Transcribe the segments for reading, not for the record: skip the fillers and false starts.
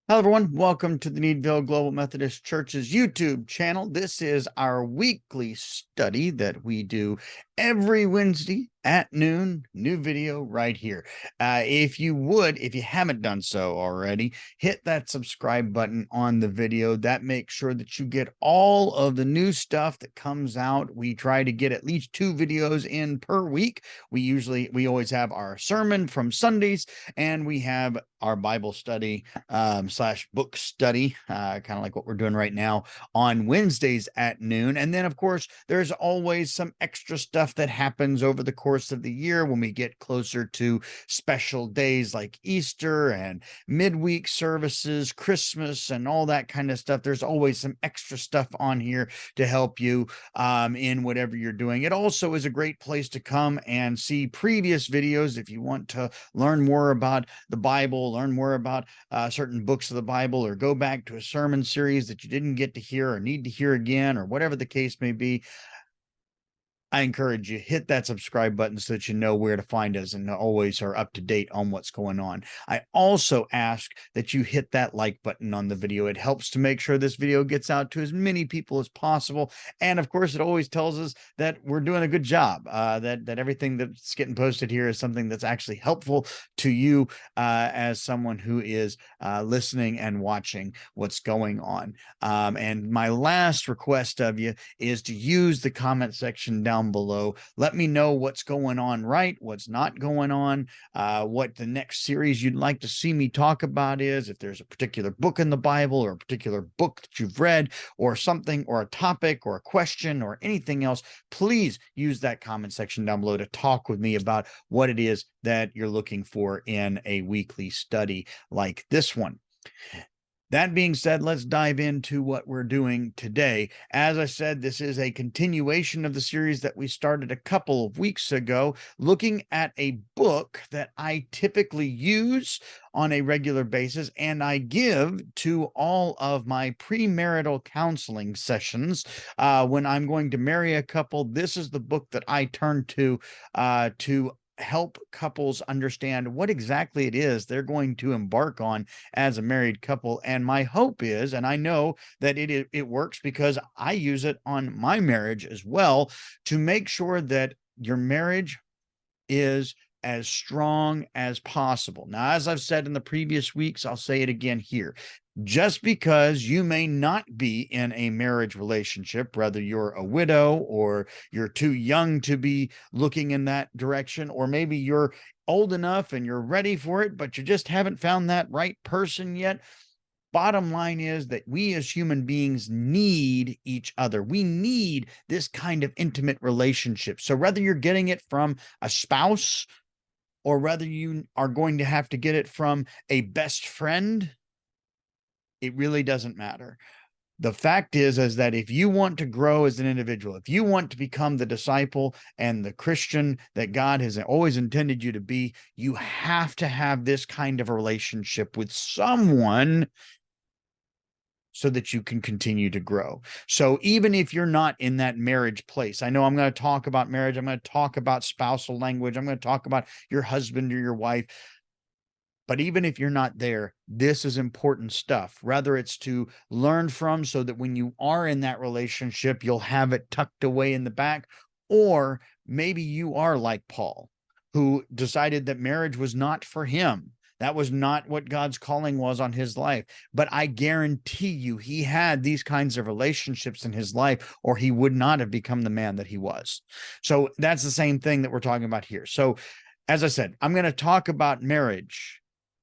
Hello, everyone. Welcome to the Needville Global Methodist Church's YouTube channel. This is our weekly study that we do every Wednesday at noon. New video right here. If you haven't done so already, hit that subscribe button on the video. That makes sure that you get all of the new stuff that comes out. We try to get at least 2 videos in per week. We always have our sermon from Sundays, and we have our Bible study slash book study, kind of like what we're doing right now on Wednesdays at noon. And then, of course, there's always some extra stuff that happens over the course of the year when we get closer to special days like Easter and midweek services, Christmas, and all that kind of stuff. There's always some extra stuff on here to help you in whatever you're doing. It also is a great place to come and see previous videos if you want to learn more about the Bible, learn more about certain books of the Bible, or go back to a sermon series that you didn't get to hear or need to hear again, or whatever the case may be. I encourage you, hit that subscribe button so that you know where to find us and always are up to date on what's going on. I also ask that you hit that like button on the video. It helps to make sure this video gets out to as many people as possible. And of course, it always tells us that we're doing a good job, that everything that's getting posted here is something that's actually helpful to you as someone who is listening and watching what's going on. And my last request of you is to use the comment section down below. Let me know what's going on right, what's not going on, what the next series you'd like to see me talk about is, if there's a particular book in the Bible or a particular book that you've read or something or a topic or a question or anything else. Please use that comment section down below to talk with me about what it is that you're looking for in a weekly study like this one. That being said, let's dive into what we're doing today. As I said, this is a continuation of the series that we started a couple of weeks ago, looking at a book that I typically use on a regular basis and I give to all of my premarital counseling sessions. When I'm going to marry a couple, this is the book that I turn to help couples understand what exactly it is they're going to embark on as a married couple. And my hope is, and I know that it works because I use it on my marriage as well, to make sure that your marriage is as strong as possible. Now, as I've said in the previous weeks, I'll say it again here. Just because you may not be in a marriage relationship, whether you're a widow or you're too young to be looking in that direction, or maybe you're old enough and you're ready for it, but you just haven't found that right person yet. Bottom line is that we as human beings need each other. We need this kind of intimate relationship. So whether you're getting it from a spouse or whether you are going to have to get it from a best friend, it really doesn't matter. The fact is that if you want to grow as an individual, if you want to become the disciple and the Christian that God has always intended you to be, you have to have this kind of a relationship with someone so that you can continue to grow. So even if you're not in that marriage place, I know I'm going to talk about marriage. I'm going to talk about spousal language. I'm going to talk about your husband or your wife. But even if you're not there, this is important stuff. Rather, it's to learn from so that when you are in that relationship, you'll have it tucked away in the back. Or maybe you are like Paul, who decided that marriage was not for him. That was not what God's calling was on his life. But I guarantee you, he had these kinds of relationships in his life, or he would not have become the man that he was. So that's the same thing that we're talking about here. So, as I said, I'm going to talk about marriage.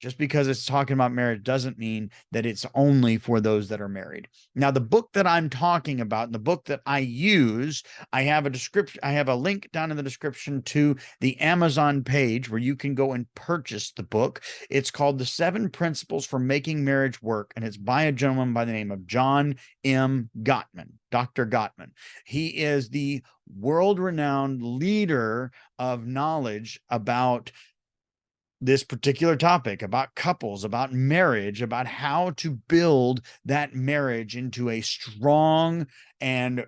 Just because it's talking about marriage doesn't mean that it's only for those that are married. Now, the book that I'm talking about and the book that I use, I have a description. I have a link down in the description to the Amazon page where you can go and purchase the book. It's called The 7 Principles for Making Marriage Work, and it's by a gentleman by the name of John M. Gottman, Dr. Gottman. He is the world-renowned leader of knowledge about this particular topic, about couples, about marriage, about how to build that marriage into a strong and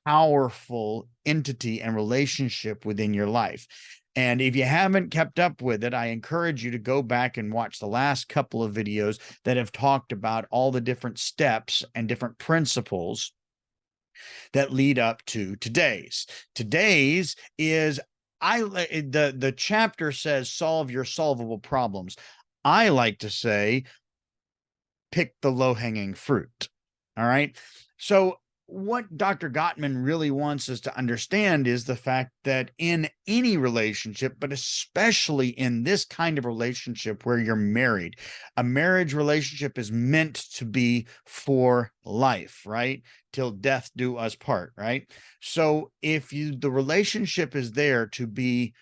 powerful entity and relationship within your life. And if you haven't kept up with it, I encourage you to go back and watch the last couple of videos that have talked about all the different steps and different principles that lead up to today's. Today's is the chapter says solve your solvable problems. I like to say pick the low-hanging fruit. All right. So what Dr. Gottman really wants us to understand is the fact that in any relationship, but especially in this kind of relationship where you're married, a marriage relationship is meant to be for life, right? Till death do us part, right? So if the relationship is there to be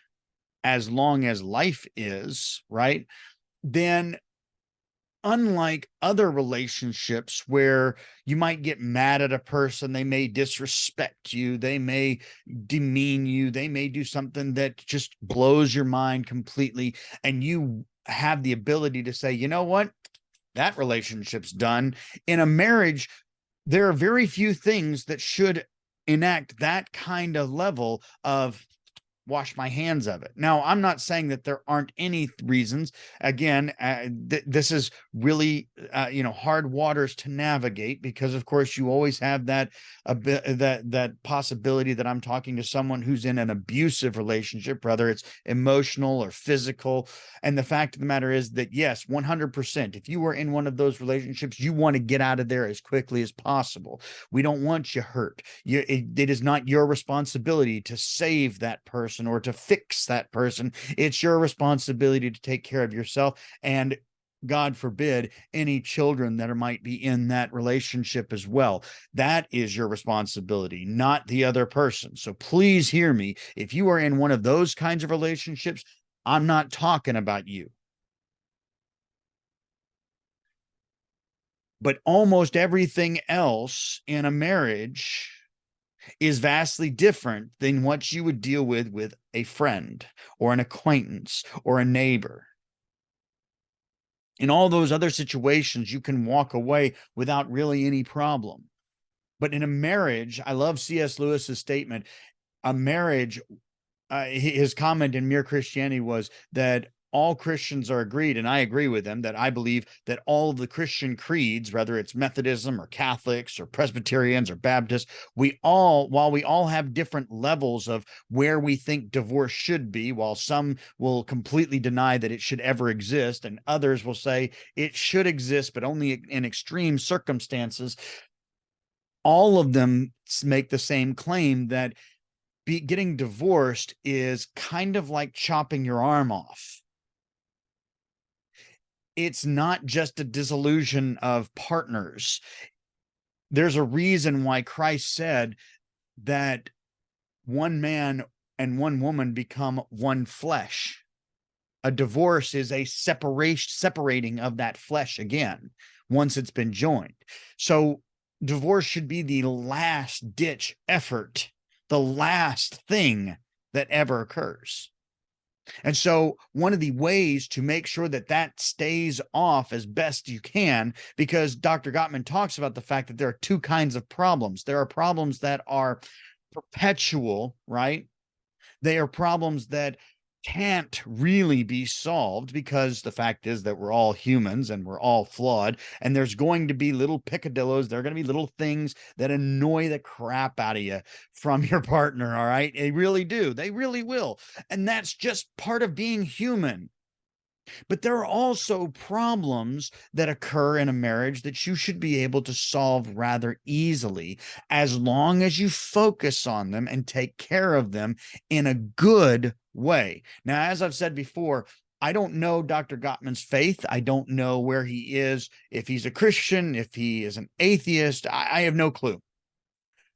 as long as life is, right? Then unlike other relationships where you might get mad at a person, they may disrespect you, they may demean you, they may do something that just blows your mind completely, and you have the ability to say, you know what, that relationship's done. In a marriage, there are very few things that should enact that kind of level of wash my hands of it. Now, I'm not saying that there aren't any reasons. Again, this is really, hard waters to navigate because, of course, you always have that that possibility that I'm talking to someone who's in an abusive relationship, whether it's emotional or physical. And the fact of the matter is that, yes, 100%, if you are in one of those relationships, you want to get out of there as quickly as possible. We don't want you hurt. It is not your responsibility to save that person or to fix that person. It's your responsibility to take care of yourself and, God forbid, any children that might be in that relationship as well. That is your responsibility, not the other person. So please hear me. If you are in one of those kinds of relationships, I'm not talking about you. But almost everything else in a marriage is vastly different than what you would deal with a friend or an acquaintance or a neighbor. In all those other situations, you can walk away without really any problem. But in a marriage, I love C.S. Lewis's statement. A marriage, his comment in Mere Christianity was that all Christians are agreed, and I agree with them, that I believe that all of the Christian creeds, whether it's Methodism or Catholics or Presbyterians or Baptists, while we all have different levels of where we think divorce should be, while some will completely deny that it should ever exist, and others will say it should exist, but only in extreme circumstances, all of them make the same claim that getting divorced is kind of like chopping your arm off. It's not just a dissolution of partners. There's a reason why Christ said that one man and one woman become one flesh. A divorce is a separating of that flesh again, once it's been joined. So divorce should be the last ditch effort, the last thing that ever occurs. And so one of the ways to make sure that that stays off as best you can, because Dr. Gottman talks about the fact that there are two kinds of problems. There are problems that are perpetual, right? They are problems that can't really be solved because the fact is that we're all humans and we're all flawed. And there's going to be little picadillos. There are going to be little things that annoy the crap out of you from your partner. All right. They really do. They really will. And that's just part of being human. But there are also problems that occur in a marriage that you should be able to solve rather easily, as long as you focus on them and take care of them in a good way. Now, as I've said before, I don't know Dr. Gottman's faith. I don't know where he is, if he's a Christian, if he is an atheist. I have no clue.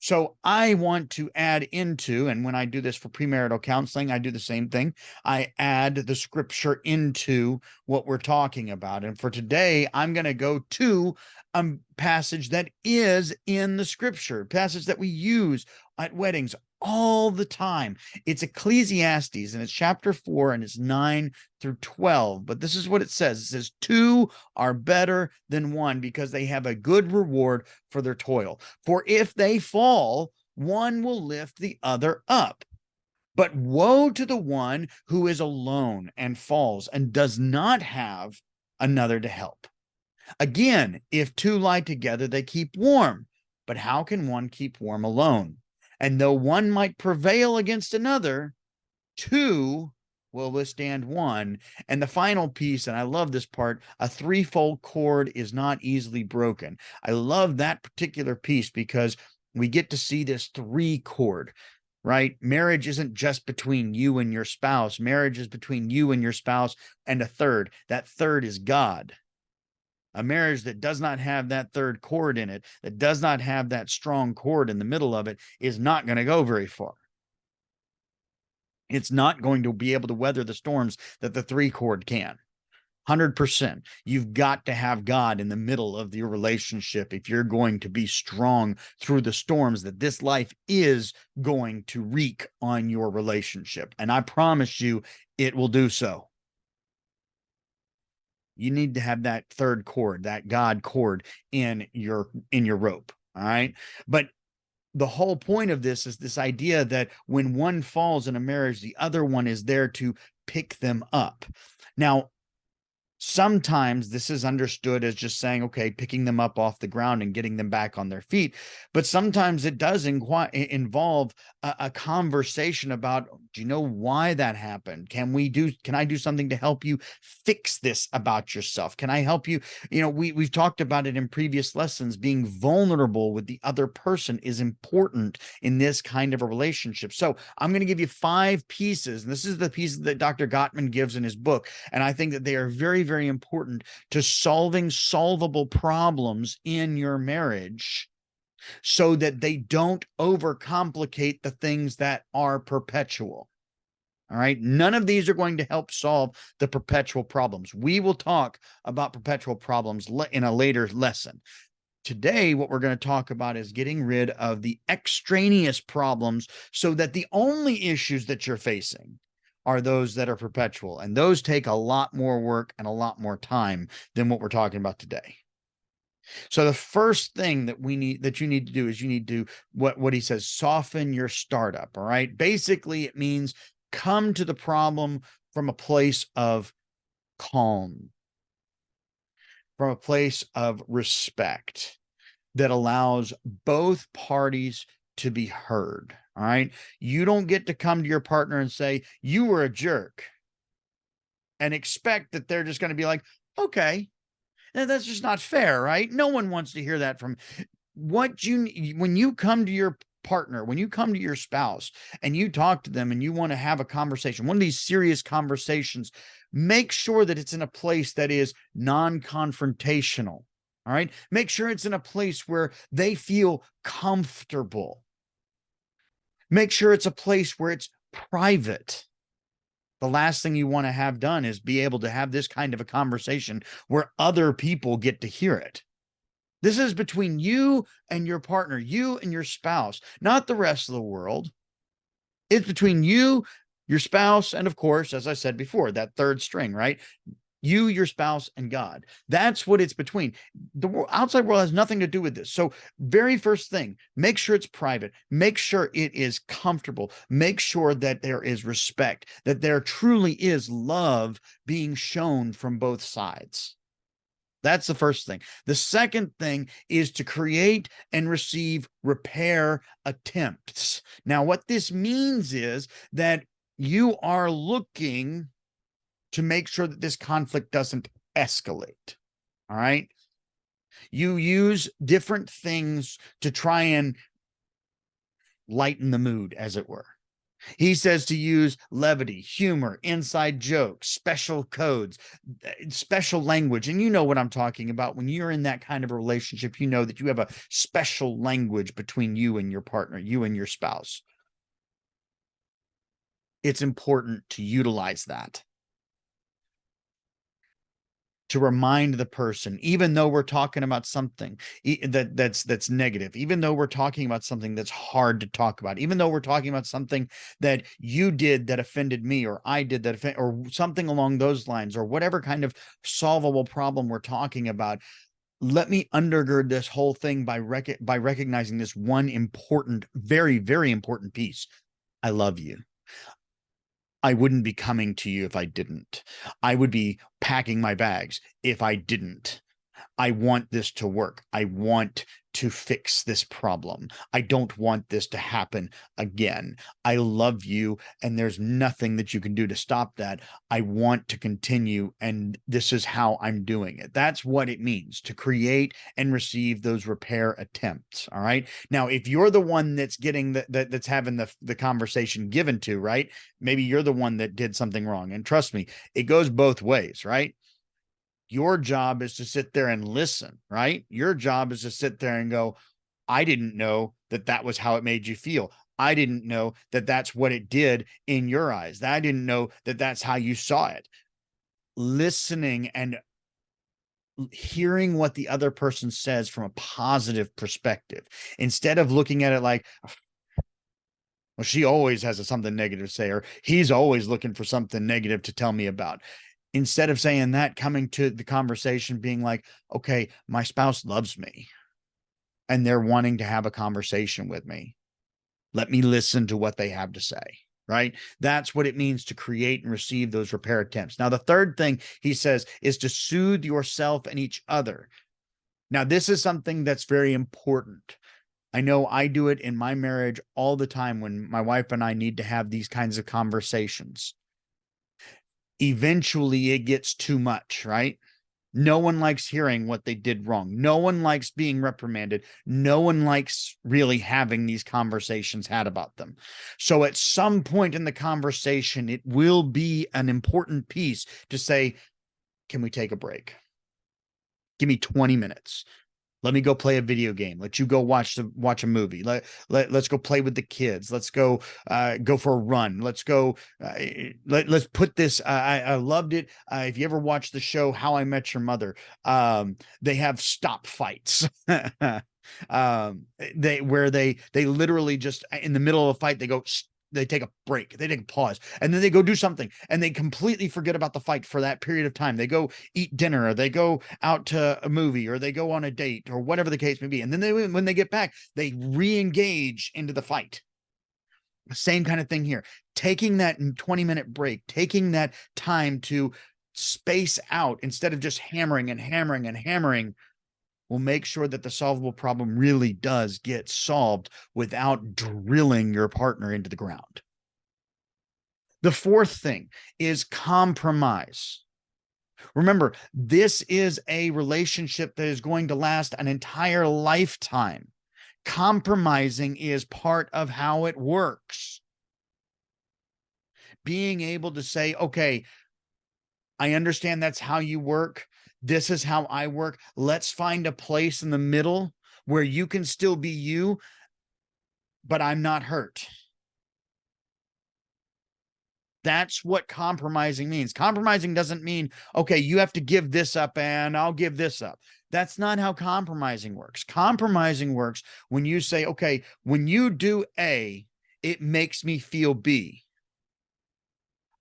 So I want to add into, and when I do this for premarital counseling, I do the same thing. I add the scripture into what we're talking about. And for today, I'm going to go to a passage that is in the scripture, passage that we use at weddings all the time. It's Ecclesiastes, and it's chapter 4, and it's 9 through 12. But this is what it says. It says, two are better than one because they have a good reward for their toil. For if they fall, one will lift the other up. But woe to the one who is alone and falls and does not have another to help. Again, if two lie together, they keep warm. But how can one keep warm alone? And though one might prevail against another, two will withstand one. And the final piece, and I love this part, a threefold cord is not easily broken. I love that particular piece because we get to see this three cord, right? Marriage isn't just between you and your spouse. Marriage is between you and your spouse and a third. That third is God. A marriage that does not have that third cord in it, that does not have that strong cord in the middle of it, is not going to go very far. It's not going to be able to weather the storms that the three cord can. 100%. You've got to have God in the middle of your relationship if you're going to be strong through the storms that this life is going to wreak on your relationship. And I promise you, it will do so. You need to have that third cord, that God cord in your rope. All right. But the whole point of this is this idea that when one falls in a marriage, the other one is there to pick them up. Now, sometimes this is understood as just saying, okay, picking them up off the ground and getting them back on their feet. But sometimes it does involve a conversation about, do you know why that happened? Can I do something to help you fix this about yourself? Can I help you? We've talked about it in previous lessons. Being vulnerable with the other person is important in this kind of a relationship. So I'm going to give you 5 pieces. And this is the pieces that Dr. Gottman gives in his book. And I think that they are very, very important to solving solvable problems in your marriage so that they don't overcomplicate the things that are perpetual. All right. None of these are going to help solve the perpetual problems. We will talk about perpetual problems in a later lesson. Today, what we're going to talk about is getting rid of the extraneous problems so that the only issues that you're facing are those that are perpetual. And those take a lot more work and a lot more time than what we're talking about today. So the first thing that you need to do is you need to, what he says, soften your startup. All right. Basically, it means come to the problem from a place of calm, from a place of respect that allows both parties to be heard. All right. You don't get to come to your partner and say, you were a jerk, and expect that they're just going to be like, okay. That's just not fair, right? No one wants to hear that from when you come to your partner, when you come to your spouse and you talk to them and you want to have a conversation, one of these serious conversations, make sure that it's in a place that is non-confrontational. All right. Make sure it's in a place where they feel comfortable. Make sure it's a place where it's private. The last thing you want to have done is be able to have this kind of a conversation where other people get to hear it. This is between you and your partner, you and your spouse, not the rest of the world. It's between you, your spouse, and of course, as I said before, that third string, right? You, your spouse, and God. That's what it's between. The outside world has nothing to do with this. So very first thing, make sure it's private. Make sure it is comfortable. Make sure that there is respect, that there truly is love being shown from both sides. That's the first thing. The second thing is to create and receive repair attempts. Now, what this means is that you are looking to make sure that this conflict doesn't escalate. All right. You use different things to try and lighten the mood, as it were. He says to use levity, humor, inside jokes, special codes, special language. And you know what I'm talking about. When you're in that kind of a relationship, you know that you have a special language between you and your partner, you and your spouse. It's important to utilize that, to remind the person, even though we're talking about something that's negative, even though we're talking about something that's hard to talk about, even though we're talking about something that you did that offended me, or I did that offended, or something along those lines, or whatever kind of solvable problem we're talking about. Let me undergird this whole thing by recognizing this one important, very, very important piece. I love you. I wouldn't be coming to you if I didn't. I would be packing my bags if I didn't. I want this to work. I want to fix this problem. I don't want this to happen again. I love you, and there's nothing that you can do to stop that. I want to continue, and this is how I'm doing it. That's what it means to create and receive those repair attempts. All right. Now, if you're the one that's getting that's having the conversation given to, right? Maybe you're the one that did something wrong. And trust me, it goes both ways, right? Your job is to sit there and listen, right? Your job is to sit there and go, I didn't know that that was how it made you feel. I didn't know that that's what it did in your eyes. I didn't know that that's how you saw it. Listening and hearing what the other person says from a positive perspective, instead of looking at it like, well, she always has something negative to say, or he's always looking for something negative to tell me about. Instead of saying that, coming to the conversation being like, okay, my spouse loves me and they're wanting to have a conversation with me. Let me listen to what they have to say, right? That's what it means to create and receive those repair attempts. Now, the third thing he says is to soothe yourself and each other. Now, this is something that's very important. I know I do it in my marriage all the time when my wife and I need to have these kinds of conversations. Eventually, it gets too much, right? No one likes hearing what they did wrong. No one likes being reprimanded. No one likes really having these conversations had about them. So at some point in the conversation, it will be an important piece to say, can we take a break? Give me 20 minutes. Let me go play a video game. Let you go watch a movie. Let's go play with the kids. Let's go go for a run. Let's go. Let's put this. I loved it. If you ever watched the show How I Met Your Mother, they have stop fights. They literally just in the middle of a fight they go. They take a break, they take a pause, and then they go do something, and they completely forget about the fight for that period of time. They go eat dinner, or they go out to a movie, or they go on a date, or whatever the case may be. And then when they get back, they re-engage into the fight. Same kind of thing here. Taking that 20-minute break, taking that time to space out instead of just hammering and hammering and hammering will make sure that the solvable problem really does get solved without drilling your partner into the ground. The fourth thing is compromise. Remember, this is a relationship that is going to last an entire lifetime. Compromising is part of how it works. Being able to say, okay, I understand that's how you work. This is how I work. Let's find a place in the middle where you can still be you, but I'm not hurt. That's what compromising means. Compromising doesn't mean, okay, you have to give this up and I'll give this up. That's not how compromising works. Compromising works when you say, okay, when you do A, it makes me feel B.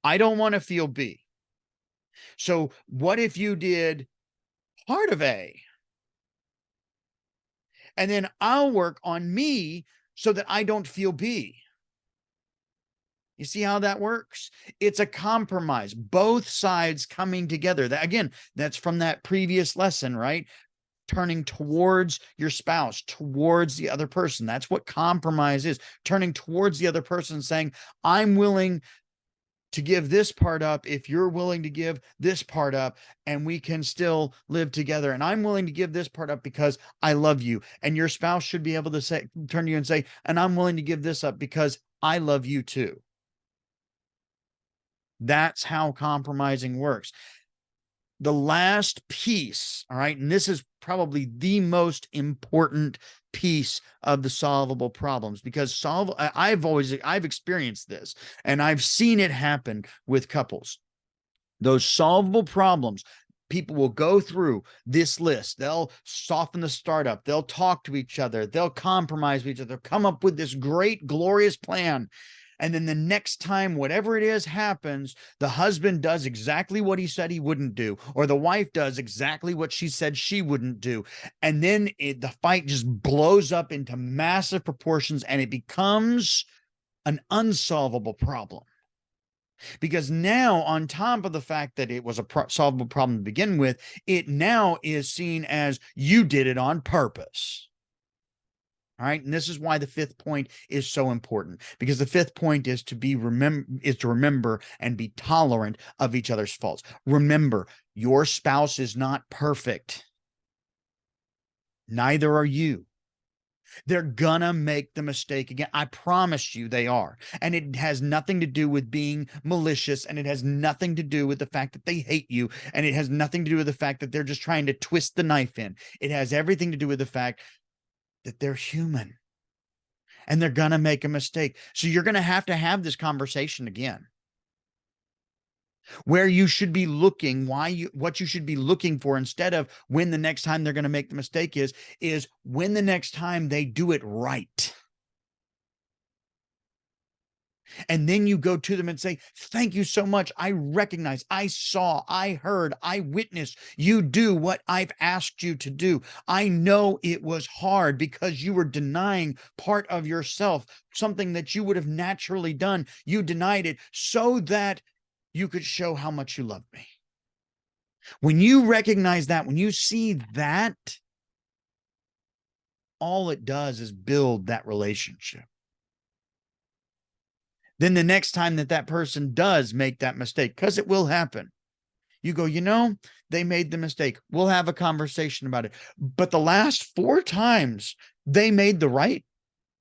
I don't want to feel B. So what if you did part of A? And then I'll work on me so that I don't feel B. You see how that works? It's a compromise, both sides coming together. That, again, that's from that previous lesson, right? Turning towards your spouse, towards the other person. That's what compromise is. Turning towards the other person, saying, I'm willing to give this part up if you're willing to give this part up, and we can still live together. And I'm willing to give this part up because I love you. And your spouse should be able to say, turn to you and say, and I'm willing to give this up because I love you too. That's how compromising works. The last piece, all right, and this is probably the most important piece of the solvable problems, because I've experienced this and I've seen it happen with couples. Those solvable problems, people will go through this list. They'll soften the startup. They'll talk to each other. They'll compromise with each other. They'll come up with this great, glorious plan. And then the next time, whatever it is happens, the husband does exactly what he said he wouldn't do, or the wife does exactly what she said she wouldn't do. And then the fight just blows up into massive proportions, and it becomes an unsolvable problem. Because now, on top of the fact that it was a solvable problem to begin with, it now is seen as you did it on purpose. All right. And this is why the fifth point is so important, because the fifth point is to remember and be tolerant of each other's faults. Remember, your spouse is not perfect. Neither are you. They're gonna make the mistake again. I promise you they are. And it has nothing to do with being malicious, and it has nothing to do with the fact that they hate you, and it has nothing to do with the fact that they're just trying to twist the knife in. It has everything to do with the fact that they're human and they're gonna make a mistake. So you're gonna have this conversation again, where you should be looking, what you should be looking for instead of when the next time they're going to make the mistake is when the next time they do it right. And then you go to them and say, thank you so much. I recognize, I saw, I heard, I witnessed you do what I've asked you to do. I know it was hard because you were denying part of yourself, something that you would have naturally done. You denied it so that you could show how much you love me. When you recognize that, when you see that, all it does is build that relationship. Then the next time that person does make that mistake, because it will happen, you go, they made the mistake. We'll have a conversation about it. But the last 4 times they made the right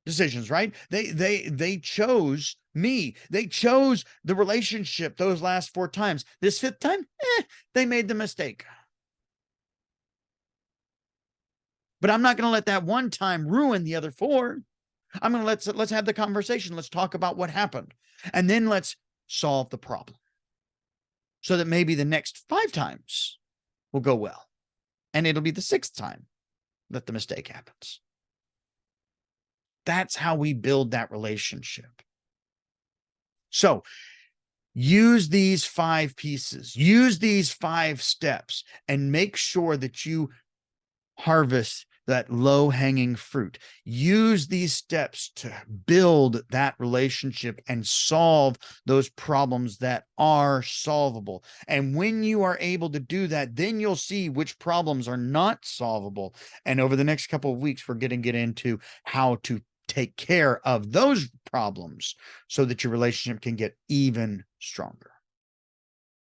decisions, right? They chose me. They chose the relationship those last 4 times. This 5th time, they made the mistake. But I'm not going to let that one time ruin the other 4. I'm going to let's have the conversation. Let's talk about what happened. And then let's solve the problem so that maybe the next 5 times will go well. And it'll be the 6th time that the mistake happens. That's how we build that relationship. So use these 5 pieces, use these 5 steps, and make sure that you harvest that low-hanging fruit. Use these steps to build that relationship and solve those problems that are solvable. And when you are able to do that, then you'll see which problems are not solvable. And over the next couple of weeks, we're going to get into how to take care of those problems so that your relationship can get even stronger.